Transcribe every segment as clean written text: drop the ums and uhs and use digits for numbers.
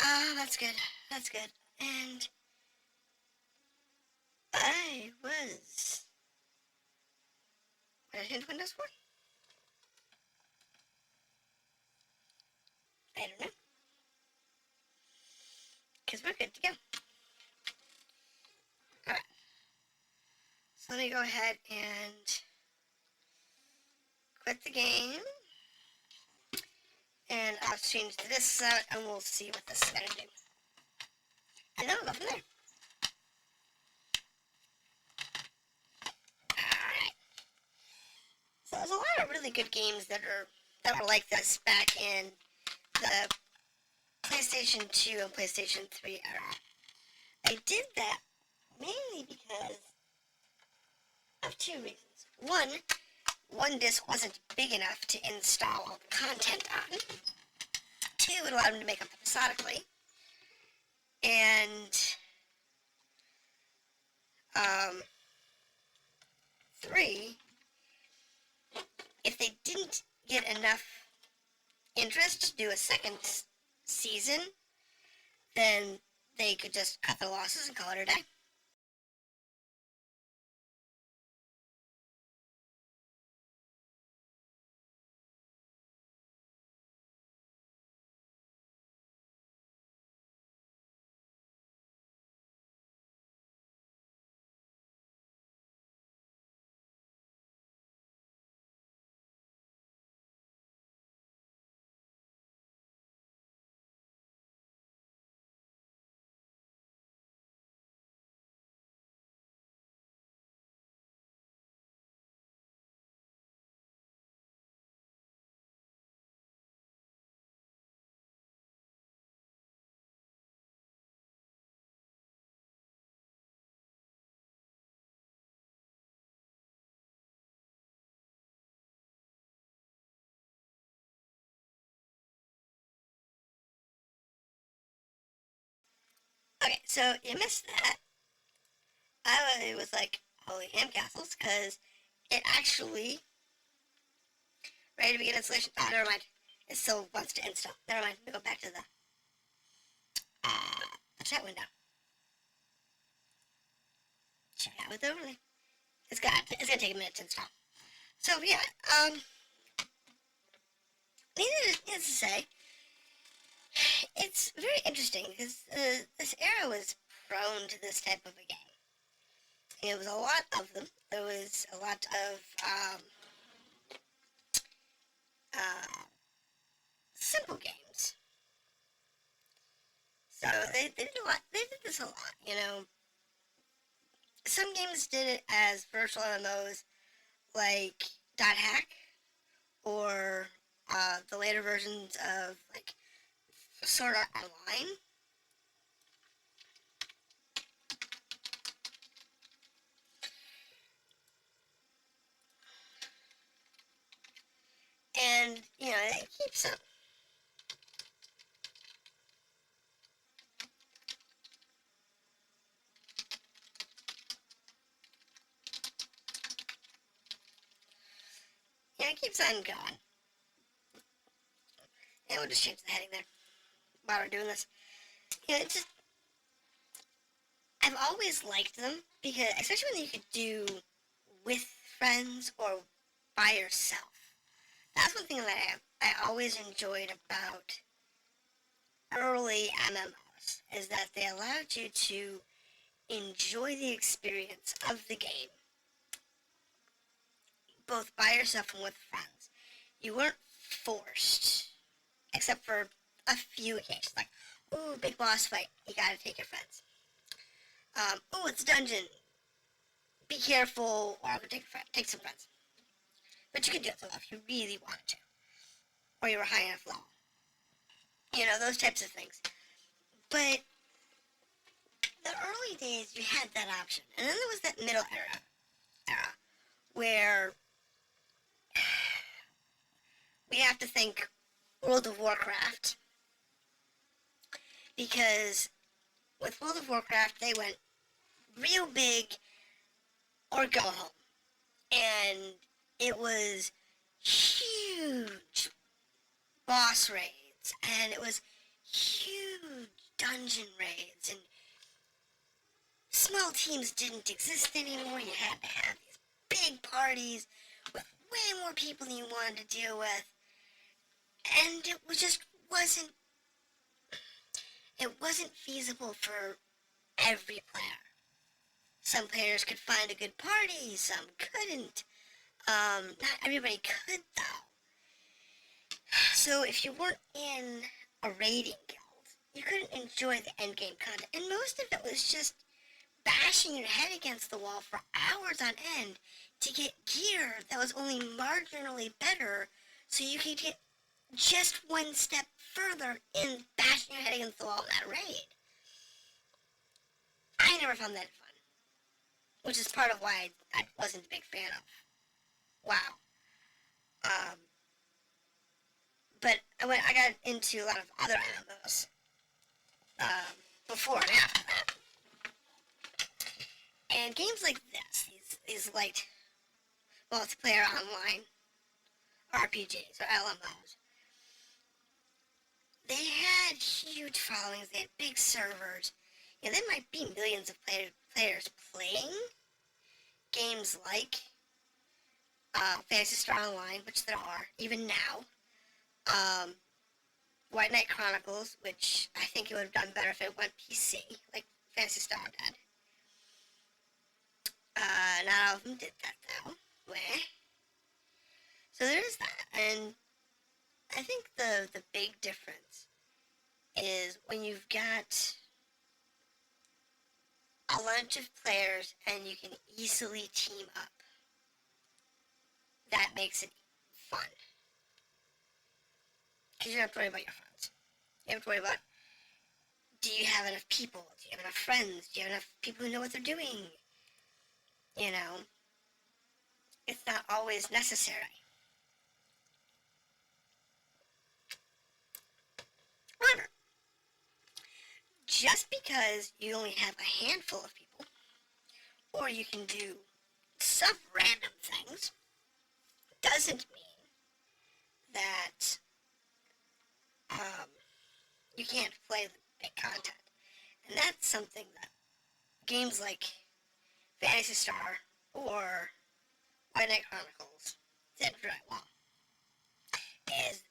Ah, that's good. That's good. And I was... What did I hit Windows for? I don't know. Because we're good to go. Alright. So let me go ahead and quit the game. And I'll change this out and we'll see what this is going to do. And then we'll go from there. Alright. So there's a lot of really good games that were like this back in the PlayStation 2 and PlayStation 3 era. I did that mainly because of two reasons. One disc wasn't big enough to install all the content on. Two, it allowed them to make them episodically. And, three, if they didn't get enough interest to do a second season, then they could just cut the losses and call it a day. Okay, so you missed that. I was like, holy ham castles, because it actually, ready to begin installation. Oh, never mind. It still wants to install. Never mind. Let me go back to the chat window. Check out with overlay. It's gonna take a minute to install. So yeah, needless to say, it's very interesting because this era was prone to this type of a game. It was a lot of them. There was a lot of simple games. So they did a lot. They did this a lot. You know, some games did it as virtual MMOs, like Dot Hack, or the later versions of like Sword Art Online. And, you know, it keeps up. Yeah, it keeps on going. And we'll just change the heading there while we're doing this. You know, it's just, I've always liked them because, especially when you could do with friends or by yourself. That's one thing that I always enjoyed about early MMOs, is that they allowed you to enjoy the experience of the game, both by yourself and with friends. You weren't forced, except for a few occasions, like, ooh, big boss fight, you gotta take your friends. Ooh, it's a dungeon, be careful, or take some friends. But you could do it though if you really wanted to, or you were high enough level. You know, those types of things. But the early days, you had that option. And then there was that middle era where we have to think World of Warcraft. Because with World of Warcraft, they went real big or go home. And it was huge boss raids. And it was huge dungeon raids, and small teams didn't exist anymore. You had to have these big parties with way more people than you wanted to deal with, and it wasn't feasible for every player. Some players could find a good party, some couldn't. Not everybody could, though. So if you weren't in a raiding guild, you couldn't enjoy the endgame content. And most of it was just bashing your head against the wall for hours on end to get gear that was only marginally better so you could get just one step further in bashing your head against the wall in that raid. I never found that fun, which is part of why I wasn't a big fan of WoW. But I got into a lot of other MMOs before and after that. And games like this, these light multiplayer online RPGs or LMOs, they had huge followings, they had big servers, and there might be millions of players playing games like Phantasy Star Online, which there are, even now. White Knight Chronicles, which I think it would have done better if it went PC, like Phantasy Star did. Not all of them did that, though. Meh. So there's that, and I think the big difference is when you've got a bunch of players and you can easily team up. That makes it fun. Because you don't have to worry about your friends. You have to worry about, do you have enough people? Do you have enough friends? Do you have enough people who know what they're doing? You know, it's not always necessary. However, just because you only have a handful of people, or you can do some random things, doesn't mean that you can't play the big content. And that's something that games like Phantasy Star or White Knight Chronicles did very well. Is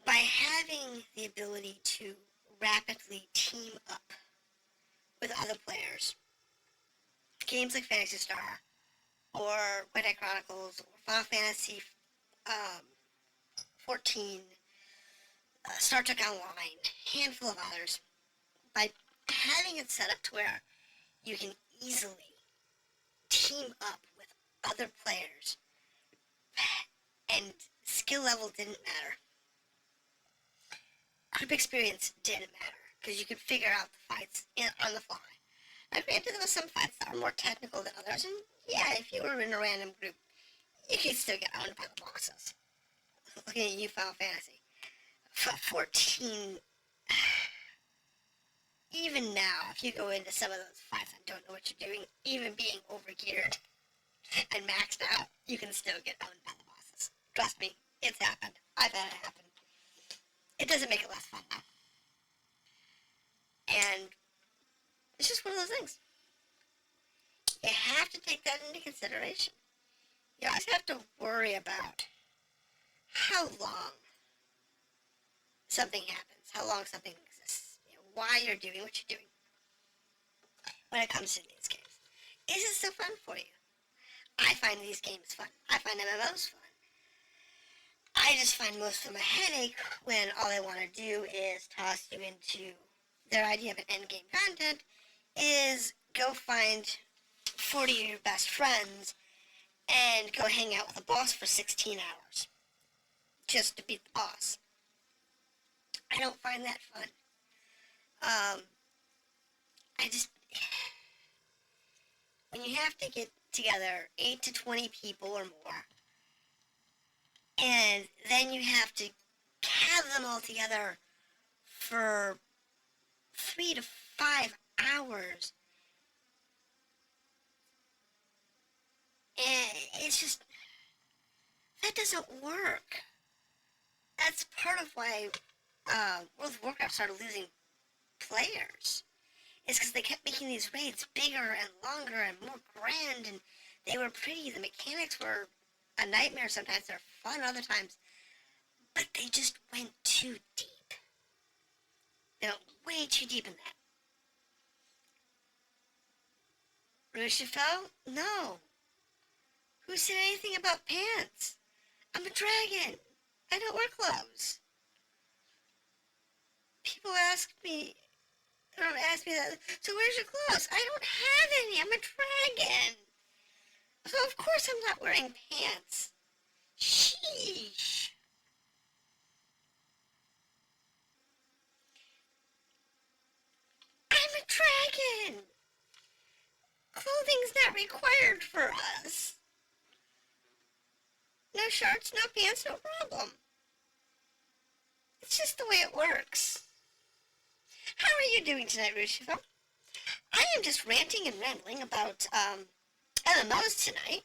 by having the ability to rapidly team up with other players, games like Phantasy Star or White Knight Chronicles or Final Fantasy 14, Star Trek Online, handful of others, by having it set up to where you can easily team up with other players and skill level didn't matter. Group experience didn't matter because you could figure out the fights on the fly. Now, granted, there were some fights that were more technical than others, and yeah, if you were in a random group, you could still get owned by the bosses. Looking at you, Final Fantasy 14. Even now, if you go into some of those fights and don't know what you're doing, even being overgeared and maxed out, you can still get owned by the bosses. Trust me, it's happened. I've had it happen. It doesn't make it less fun, though. And it's just one of those things. You have to take that into consideration. You always have to worry about how long something happens, how long something exists, why you're doing what you're doing when it comes to these games. Is it still fun for you? I find these games fun. I find MMOs fun. I just find most of them a headache when all I want to do is toss you into their idea of an endgame content is go find 40 of your best friends and go hang out with a boss for 16 hours just to beat the boss. I don't find that fun. When you have to get together 8 to 20 people or more, and then you have to have them all together for 3 to 5 hours, and it's just, that doesn't work. That's part of why World of Warcraft started losing players is because they kept making these raids bigger and longer and more grand, and they were pretty. The mechanics were a nightmare sometimes. They're fun other times, but they just went too deep. They went way too deep in that. Rushifel? No. Who said anything about pants? I'm a dragon. I don't wear clothes. People ask me, don't ask me that. So where's your clothes? I don't have any. I'm a dragon. So of course I'm not wearing pants. Sheesh. I'm a dragon. Clothing's not required for us. No shorts, no pants, no problem. It's just the way it works. How are you doing tonight, Rushifa? I am just ranting and rambling about LMOs tonight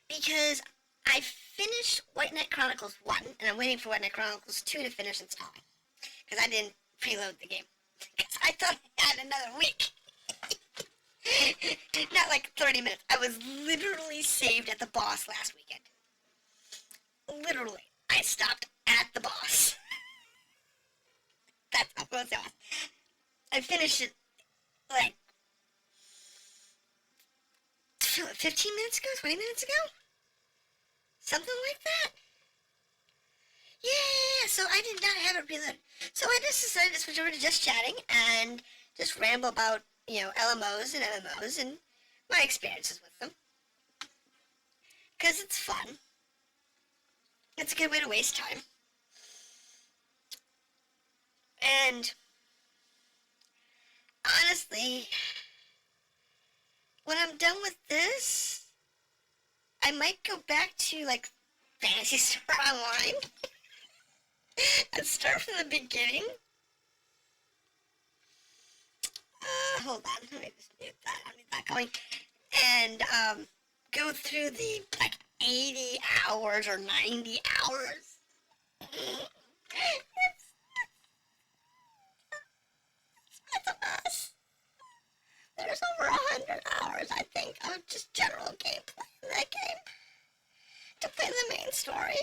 because I finished White Knight Chronicles 1 and I'm waiting for White Knight Chronicles 2 to finish installing because I didn't preload the game because I thought I had another week. Not like 30 minutes. I was literally saved at the boss last weekend. Literally. I stopped at the boss. That's how close I was. I finished it like 15 minutes ago, 20 minutes ago? Something like that. Yeah, so I did not have it reloaded. So I just decided to switch over to just chatting and just ramble about, LMOs and MMOs and my experiences with them. Because it's fun. It's a good way to waste time. And honestly, when I'm done with this, I might go back to like Phantasy Star Online and start from the beginning. Hold on, let me just mute that. I'll mute that going. And go through the like 80 hours or 90 hours. It's a mess. There's over 100 hours, I think, of just general gameplay in that game to play the main story.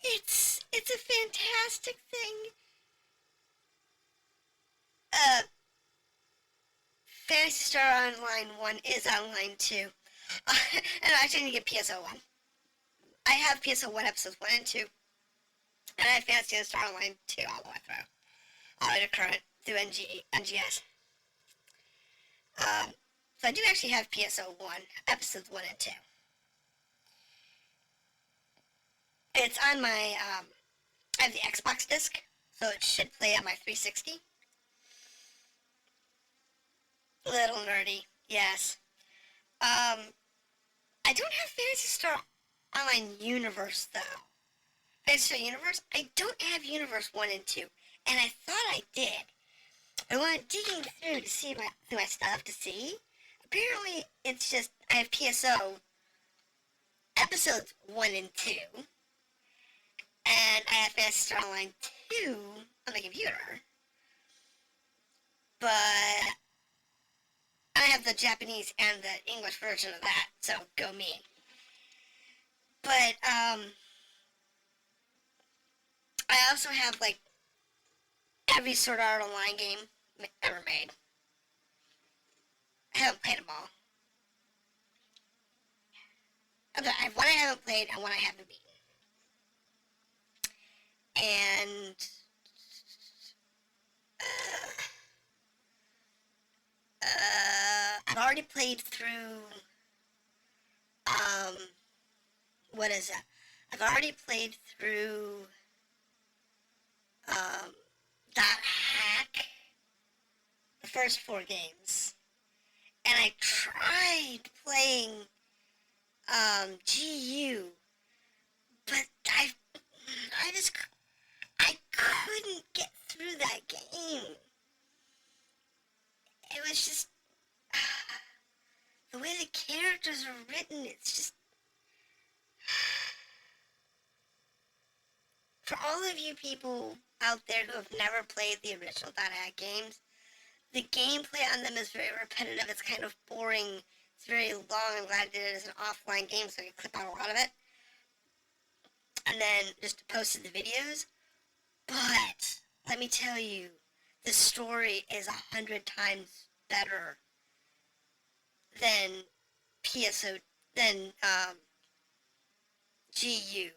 It's a fantastic thing. Phantasy Star Online 1 is online too. And I actually need to get PSO 1. I have PSO 1 episodes 1 and 2. And I have Phantasy Star Online 2 all the way through. All the way to current through NGS. So I do actually have PSO 1, episodes 1 and 2. It's on my, I have the Xbox disc, so it should play on my 360. Little nerdy, yes. I don't have Phantasy Star Online Universe, though. Phantasy Star Universe? I don't have Universe 1 and 2, and I thought I did. I went digging through to see through my stuff to see. Apparently, it's just, I have PSO episodes 1 and 2, and I have Phantasy Star Online 2 on the computer. But I have the Japanese and the English version of that, so go me. But, I also have, like, every Sword Art Online game ever made. I haven't played them all. I have one I haven't played and one I haven't beaten. And I've already played through what is it? I've already played through Dot Hack, the first 4 games. And I tried playing GU, but I couldn't get through that game. It was just the way the characters are written. It's just For all of you people out there who have never played the original .hack games, the gameplay on them is very repetitive. It's kind of boring. It's very long. I'm glad I did it as an offline game so I could clip out a lot of it. And then just posted the videos. But let me tell you, the story is 100 times better than PSO, than GU.